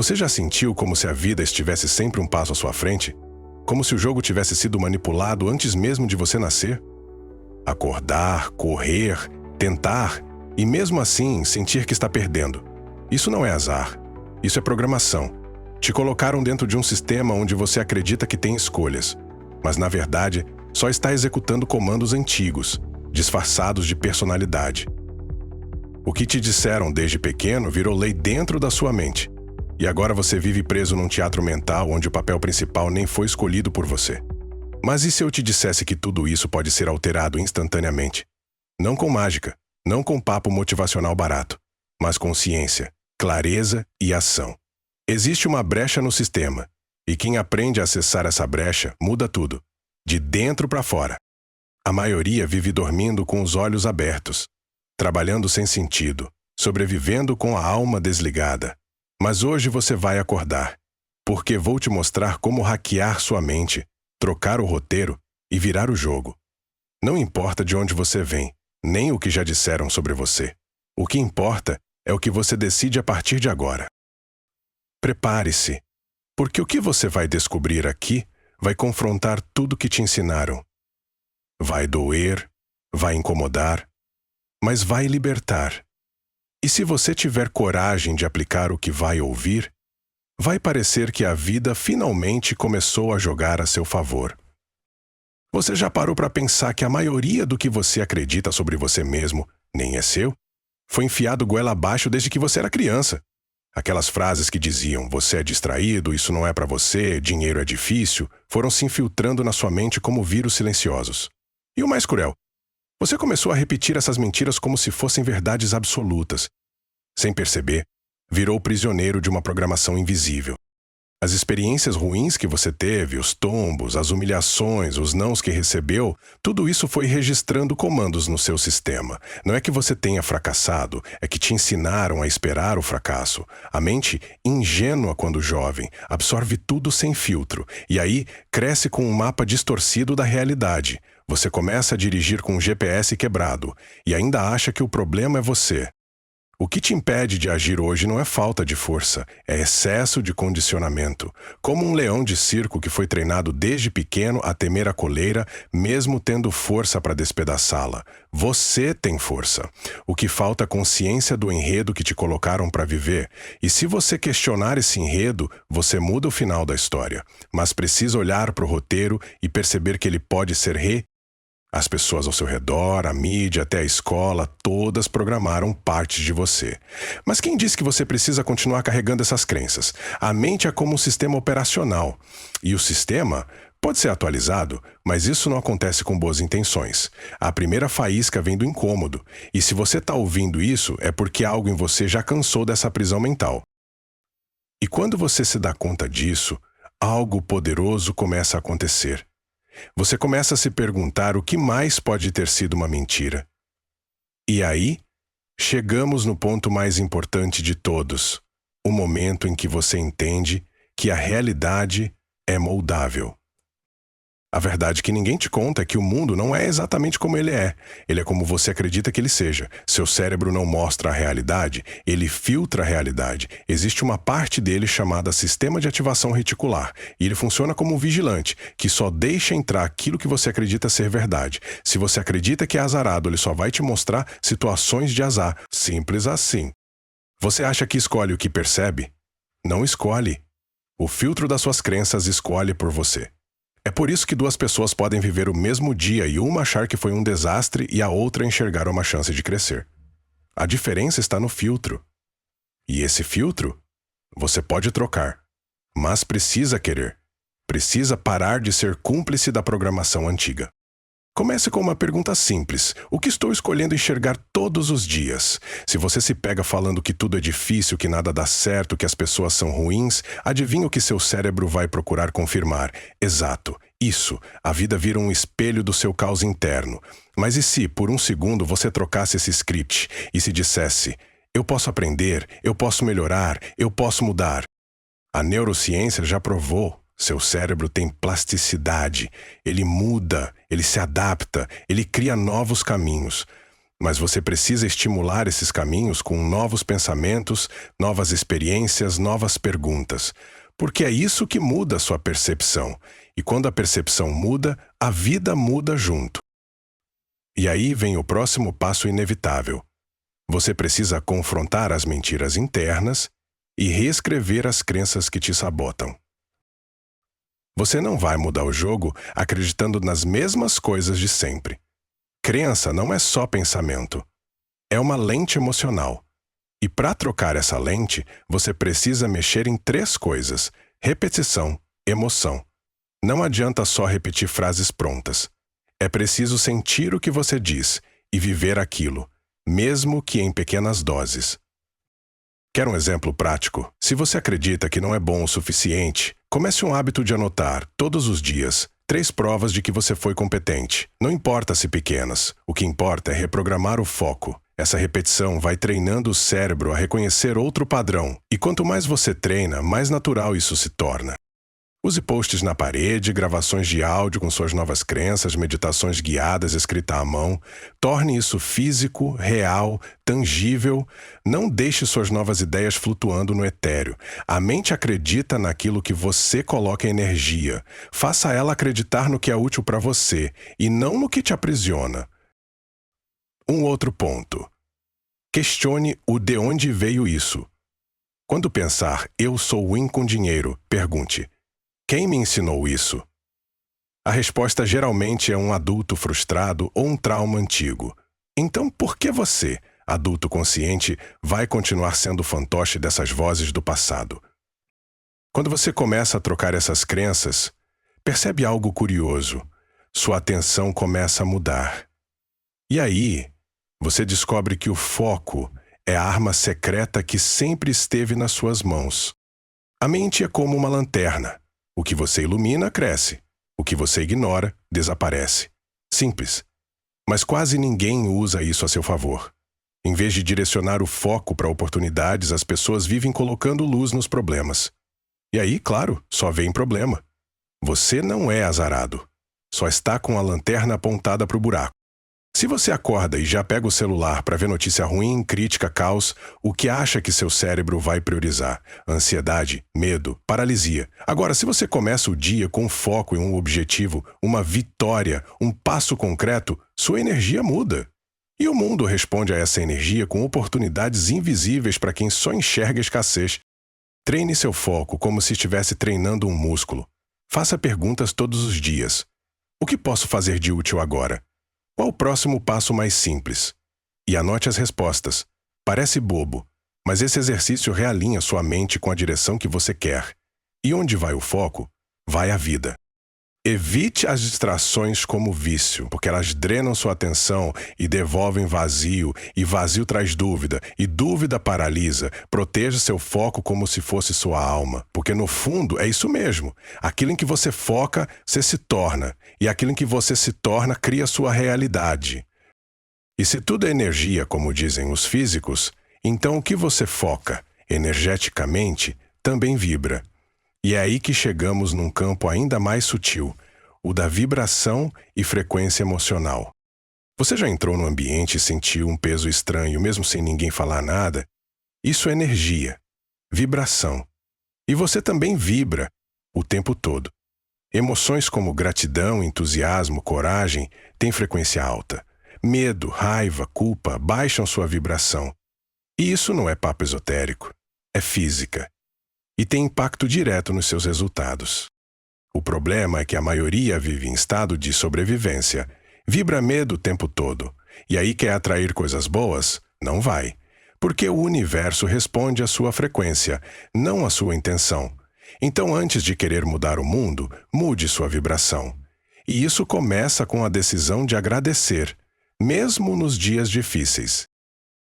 Você já sentiu como se a vida estivesse sempre um passo à sua frente? Como se o jogo tivesse sido manipulado antes mesmo de você nascer? Acordar, correr, tentar e mesmo assim sentir que está perdendo. Isso não é azar. Isso é programação. Te colocaram dentro de um sistema onde você acredita que tem escolhas, mas na verdade só está executando comandos antigos, disfarçados de personalidade. O que te disseram desde pequeno virou lei dentro da sua mente. E agora você vive preso num teatro mental onde o papel principal nem foi escolhido por você. Mas e se eu te dissesse que tudo isso pode ser alterado instantaneamente? Não com mágica, não com papo motivacional barato, mas com ciência, clareza e ação. Existe uma brecha no sistema, e quem aprende a acessar essa brecha muda tudo, de dentro para fora. A maioria vive dormindo com os olhos abertos, trabalhando sem sentido, sobrevivendo com a alma desligada. Mas hoje você vai acordar, porque vou te mostrar como hackear sua mente, trocar o roteiro e virar o jogo. Não importa de onde você vem, nem o que já disseram sobre você. O que importa é o que você decide a partir de agora. Prepare-se, porque o que você vai descobrir aqui vai confrontar tudo que te ensinaram. Vai doer, vai incomodar, mas vai libertar. E se você tiver coragem de aplicar o que vai ouvir, vai parecer que a vida finalmente começou a jogar a seu favor. Você já parou para pensar que a maioria do que você acredita sobre você mesmo nem é seu? Foi enfiado goela abaixo desde que você era criança. Aquelas frases que diziam, você é distraído, isso não é para você, dinheiro é difícil, foram se infiltrando na sua mente como vírus silenciosos. E o mais cruel, você começou a repetir essas mentiras como se fossem verdades absolutas. Sem perceber, virou prisioneiro de uma programação invisível. As experiências ruins que você teve, os tombos, as humilhações, os nãos que recebeu, tudo isso foi registrando comandos no seu sistema. Não é que você tenha fracassado, é que te ensinaram a esperar o fracasso. A mente, ingênua quando jovem, absorve tudo sem filtro, e aí cresce com um mapa distorcido da realidade. Você começa a dirigir com um GPS quebrado, e ainda acha que o problema é você. O que te impede de agir hoje não é falta de força, é excesso de condicionamento. Como um leão de circo que foi treinado desde pequeno a temer a coleira, mesmo tendo força para despedaçá-la. Você tem força. O que falta é consciência do enredo que te colocaram para viver. E se você questionar esse enredo, você muda o final da história. Mas precisa olhar para o roteiro e perceber que ele pode ser As pessoas ao seu redor, a mídia, até a escola, todas programaram partes de você. Mas quem disse que você precisa continuar carregando essas crenças? A mente é como um sistema operacional. E o sistema pode ser atualizado, mas isso não acontece com boas intenções. A primeira faísca vem do incômodo. E se você está ouvindo isso, é porque algo em você já cansou dessa prisão mental. E quando você se dá conta disso, algo poderoso começa a acontecer. Você começa a se perguntar o que mais pode ter sido uma mentira. E aí, chegamos no ponto mais importante de todos, o momento em que você entende que a realidade é moldável. A verdade que ninguém te conta é que o mundo não é exatamente como ele é. Ele é como você acredita que ele seja. Seu cérebro não mostra a realidade, ele filtra a realidade. Existe uma parte dele chamada Sistema de Ativação Reticular, e ele funciona como um vigilante, que só deixa entrar aquilo que você acredita ser verdade. Se você acredita que é azarado, ele só vai te mostrar situações de azar. Simples assim. Você acha que escolhe o que percebe? Não escolhe. O filtro das suas crenças escolhe por você. É por isso que duas pessoas podem viver o mesmo dia e uma achar que foi um desastre e a outra enxergar uma chance de crescer. A diferença está no filtro. E esse filtro, você pode trocar, mas precisa querer. Precisa parar de ser cúmplice da programação antiga. Comece com uma pergunta simples. O que estou escolhendo enxergar todos os dias? Se você se pega falando que tudo é difícil, que nada dá certo, que as pessoas são ruins, adivinha o que seu cérebro vai procurar confirmar? Exato, isso. A vida vira um espelho do seu caos interno. Mas e se, por um segundo, você trocasse esse script e se dissesse: eu posso aprender, eu posso melhorar, eu posso mudar? A neurociência já provou. Seu cérebro tem plasticidade, ele muda, ele se adapta, ele cria novos caminhos. Mas você precisa estimular esses caminhos com novos pensamentos, novas experiências, novas perguntas. Porque é isso que muda a sua percepção. E quando a percepção muda, a vida muda junto. E aí vem o próximo passo inevitável. Você precisa confrontar as mentiras internas e reescrever as crenças que te sabotam. Você não vai mudar o jogo acreditando nas mesmas coisas de sempre. Crença não é só pensamento. É uma lente emocional. E para trocar essa lente, você precisa mexer em 3 coisas: repetição, emoção. Não adianta só repetir frases prontas. É preciso sentir o que você diz e viver aquilo, mesmo que em pequenas doses. Quer um exemplo prático? Se você acredita que não é bom o suficiente, comece um hábito de anotar, todos os dias, 3 provas de que você foi competente. Não importa se pequenas, o que importa é reprogramar o foco. Essa repetição vai treinando o cérebro a reconhecer outro padrão, e quanto mais você treina, mais natural isso se torna. Use posts na parede, gravações de áudio com suas novas crenças, meditações guiadas escrita à mão. Torne isso físico, real, tangível. Não deixe suas novas ideias flutuando no etéreo. A mente acredita naquilo que você coloca energia. Faça ela acreditar no que é útil para você e não no que te aprisiona. Um outro ponto. Questione o de onde veio isso. Quando pensar, eu sou ruim com dinheiro, pergunte: quem me ensinou isso? A resposta geralmente é um adulto frustrado ou um trauma antigo. Então, por que você, adulto consciente, vai continuar sendo fantoche dessas vozes do passado? Quando você começa a trocar essas crenças, percebe algo curioso. Sua atenção começa a mudar. E aí, você descobre que o foco é a arma secreta que sempre esteve nas suas mãos. A mente é como uma lanterna. O que você ilumina, cresce. O que você ignora, desaparece. Simples. Mas quase ninguém usa isso a seu favor. Em vez de direcionar o foco para oportunidades, as pessoas vivem colocando luz nos problemas. E aí, claro, só vem problema. Você não é azarado. Só está com a lanterna apontada para o buraco. Se você acorda e já pega o celular para ver notícia ruim, crítica, caos, o que acha que seu cérebro vai priorizar? Ansiedade, medo, paralisia. Agora, se você começa o dia com foco em um objetivo, uma vitória, um passo concreto, sua energia muda. E o mundo responde a essa energia com oportunidades invisíveis para quem só enxerga escassez. Treine seu foco como se estivesse treinando um músculo. Faça perguntas todos os dias. O que posso fazer de útil agora? Qual o próximo passo mais simples? E anote as respostas. Parece bobo, mas esse exercício realinha sua mente com a direção que você quer. E onde vai o foco, vai a vida. Evite as distrações como vício, porque elas drenam sua atenção e devolvem vazio, e vazio traz dúvida, e dúvida paralisa. Proteja seu foco como se fosse sua alma, porque no fundo é isso mesmo. Aquilo em que você foca, você se torna, e aquilo em que você se torna cria sua realidade. E se tudo é energia, como dizem os físicos, então o que você foca, energeticamente, também vibra. E é aí que chegamos num campo ainda mais sutil, o da vibração e frequência emocional. Você já entrou no ambiente e sentiu um peso estranho, mesmo sem ninguém falar nada? Isso é energia, vibração. E você também vibra o tempo todo. Emoções como gratidão, entusiasmo, coragem têm frequência alta. Medo, raiva, culpa baixam sua vibração. E isso não é papo esotérico, é física. E tem impacto direto nos seus resultados. O problema é que a maioria vive em estado de sobrevivência, vibra medo o tempo todo, e aí quer atrair coisas boas? Não vai. Porque o universo responde à sua frequência, não à sua intenção. Então, antes de querer mudar o mundo, mude sua vibração. E isso começa com a decisão de agradecer, mesmo nos dias difíceis.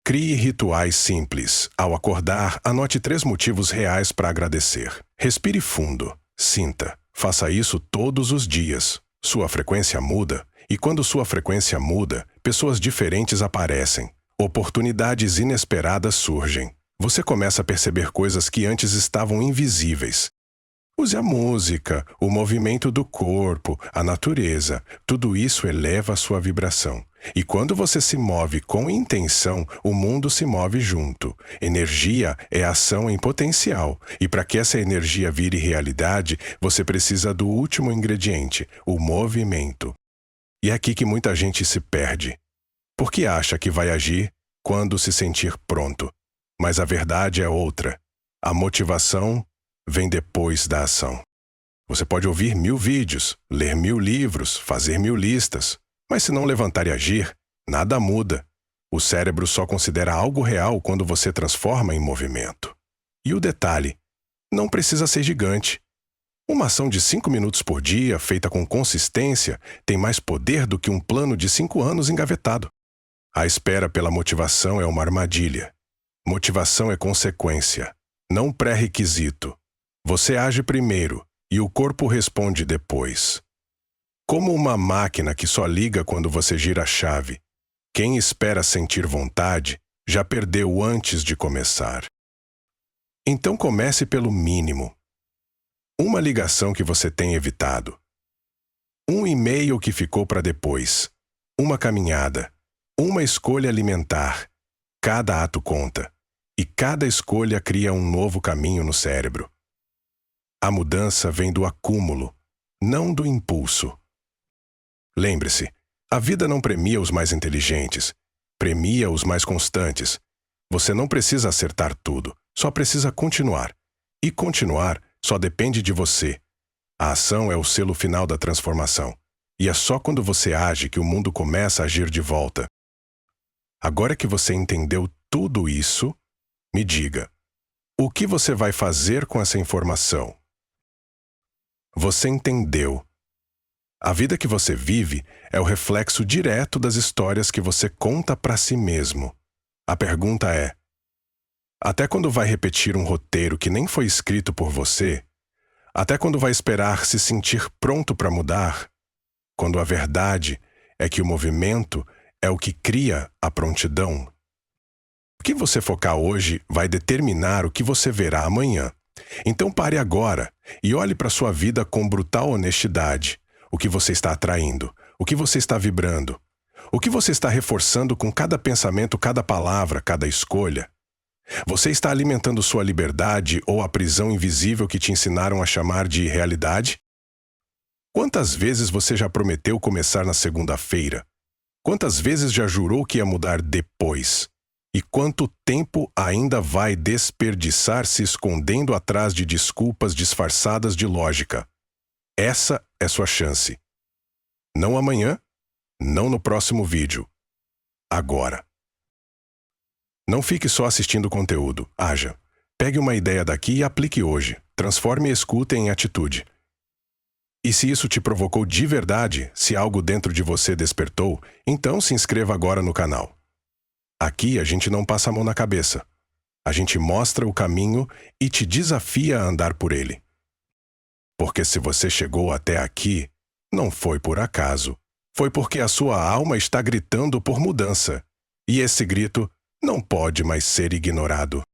Crie rituais simples. Ao acordar, anote 3 motivos reais para agradecer. Respire fundo. Sinta. Faça isso todos os dias. Sua frequência muda, e quando sua frequência muda, pessoas diferentes aparecem. Oportunidades inesperadas surgem. Você começa a perceber coisas que antes estavam invisíveis. Use a música, o movimento do corpo, a natureza. Tudo isso eleva a sua vibração. E quando você se move com intenção, o mundo se move junto. Energia é ação em potencial. E para que essa energia vire realidade, você precisa do último ingrediente, o movimento. E é aqui que muita gente se perde. Porque acha que vai agir quando se sentir pronto. Mas a verdade é outra. A motivação vem depois da ação. Você pode ouvir 1000 vídeos, ler 1000 livros, fazer 1000 listas. Mas se não levantar e agir, nada muda. O cérebro só considera algo real quando você transforma em movimento. E o detalhe, não precisa ser gigante. Uma ação de 5 minutos por dia, feita com consistência, tem mais poder do que um plano de 5 anos engavetado. A espera pela motivação é uma armadilha. Motivação é consequência, não pré-requisito. Você age primeiro e o corpo responde depois. Como uma máquina que só liga quando você gira a chave. Quem espera sentir vontade já perdeu antes de começar. Então comece pelo mínimo. Uma ligação que você tem evitado. Um e-mail que ficou para depois. Uma caminhada. Uma escolha alimentar. Cada ato conta. E cada escolha cria um novo caminho no cérebro. A mudança vem do acúmulo, não do impulso. Lembre-se, a vida não premia os mais inteligentes, premia os mais constantes. Você não precisa acertar tudo, só precisa continuar. E continuar só depende de você. A ação é o selo final da transformação. E é só quando você age que o mundo começa a agir de volta. Agora que você entendeu tudo isso, me diga, o que você vai fazer com essa informação? Você entendeu. A vida que você vive é o reflexo direto das histórias que você conta para si mesmo. A pergunta é: até quando vai repetir um roteiro que nem foi escrito por você? Até quando vai esperar se sentir pronto para mudar? Quando a verdade é que o movimento é o que cria a prontidão. O que você focar hoje vai determinar o que você verá amanhã. Então pare agora e olhe para sua vida com brutal honestidade. O que você está atraindo? O que você está vibrando? O que você está reforçando com cada pensamento, cada palavra, cada escolha? Você está alimentando sua liberdade ou a prisão invisível que te ensinaram a chamar de realidade? Quantas vezes você já prometeu começar na segunda-feira? Quantas vezes já jurou que ia mudar depois? E quanto tempo ainda vai desperdiçar se escondendo atrás de desculpas disfarçadas de lógica? Essa é sua chance. Não amanhã, não no próximo vídeo. Agora. Não fique só assistindo conteúdo, haja. Pegue uma ideia daqui e aplique hoje. Transforme a escuta em atitude. E se isso te provocou de verdade, se algo dentro de você despertou, então se inscreva agora no canal. Aqui a gente não passa a mão na cabeça. A gente mostra o caminho e te desafia a andar por ele. Porque se você chegou até aqui, não foi por acaso. Foi porque a sua alma está gritando por mudança. E esse grito não pode mais ser ignorado.